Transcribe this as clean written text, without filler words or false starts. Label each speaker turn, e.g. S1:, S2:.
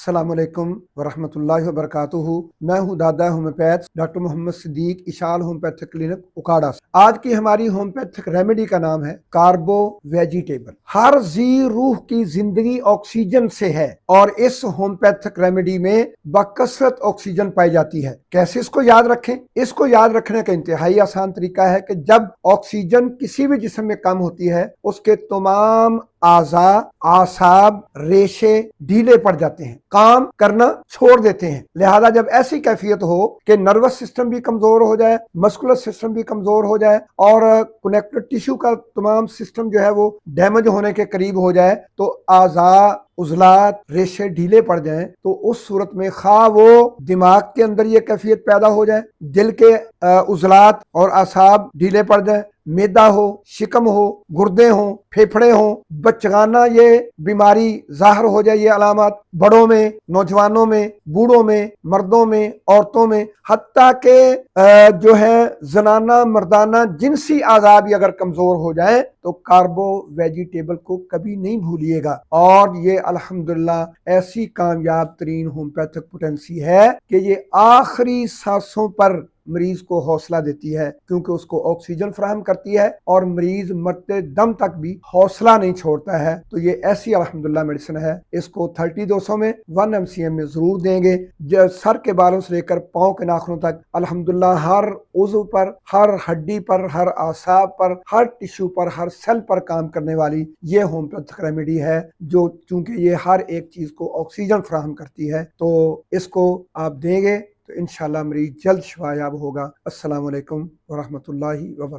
S1: अस्सलाम वालेकुम वरहमतुल्लाहि वबरकातुहू। मैं हूँ दादा homeopath doctor Mohammad Siddique, Ishal homeopathic clinic Ukada से। आज की हमारी होम्योपैथिक रेमेडी का नाम है कार्बो वेजिटेबल। हर जी रूह की जिंदगी ऑक्सीजन से है और इस होम्योपैथिक रेमेडी में बकसरत ऑक्सीजन पाई जाती है। कैसे इसको याद रखें? इसको याद रखने का इंतहाई आसान तरीका है कि जब ऑक्सीजन किसी भी जिस्म में कम होती है उसके तमाम आज़ा, आसाब, रेशे ढीले पड़ जाते हैं, काम करना छोड़ देते हैं। लिहाजा जब ऐसी कैफियत हो कि नर्वस सिस्टम भी कमजोर हो जाए, मस्कुलर सिस्टम भी कमजोर हो जाए और कनेक्टिव टिश्यू का तमाम सिस्टम जो है वो डैमेज होने के करीब हो जाए, तो आज़ा, उजलात, रेशे ढीले पड़ जाएं, तो उस सूरत में खा वो दिमाग के अंदर ये कैफियत पैदा हो जाए, दिल के उजलात और आसाब ढीले पड़ जाए, मैदा हो, शिकम हो, गुर्दे हो, फेफड़े हो, बचगाना ये बीमारी जाहिर हो जाए, ये अलामत बड़ों में, नौजवानों में, बूढ़ों में, मर्दों में, औरतों में, हत्ता के जो है जनाना मर्दाना जिनसी आज़ा भी अगर कमजोर हो जाए तो कार्बो वेजिटेबल को कभी नहीं भूलिएगा। और ये अल्हम्दुलिल्लाह ऐसी कामयाब तरीन होम्योपैथिक पोटेंसी है कि ये आखिरी सांसों पर मरीज को हौसला देती है, क्योंकि उसको ऑक्सीजन फराहम करती है और मरीज मरते दम तक भी हौसला नहीं छोड़ता है। तो ये ऐसी अल्हम्दुलिल्लाह मेडिसिन है। इसको 30 डोसों में 1 MCM में जरूर देंगे। सर के बालों से लेकर पांव के नाखूनों तक अल्हम्दुलिल्लाह हर उज़्व पर, हर हड्डी पर, हर आसाब पर, हर टिश्यू पर, हर सेल पर काम करने वाली ये होम्योपैथिक रेमेडी है, जो चूंकि ये हर एक चीज को ऑक्सीजन फराहम करती है। तो इसको आप देंगे तो इंशाल्लाह मरीज जल्द शिफायाब होगा। अस्सलाम वालेकुम वरहमतुल्लाहि वबरकातुहू।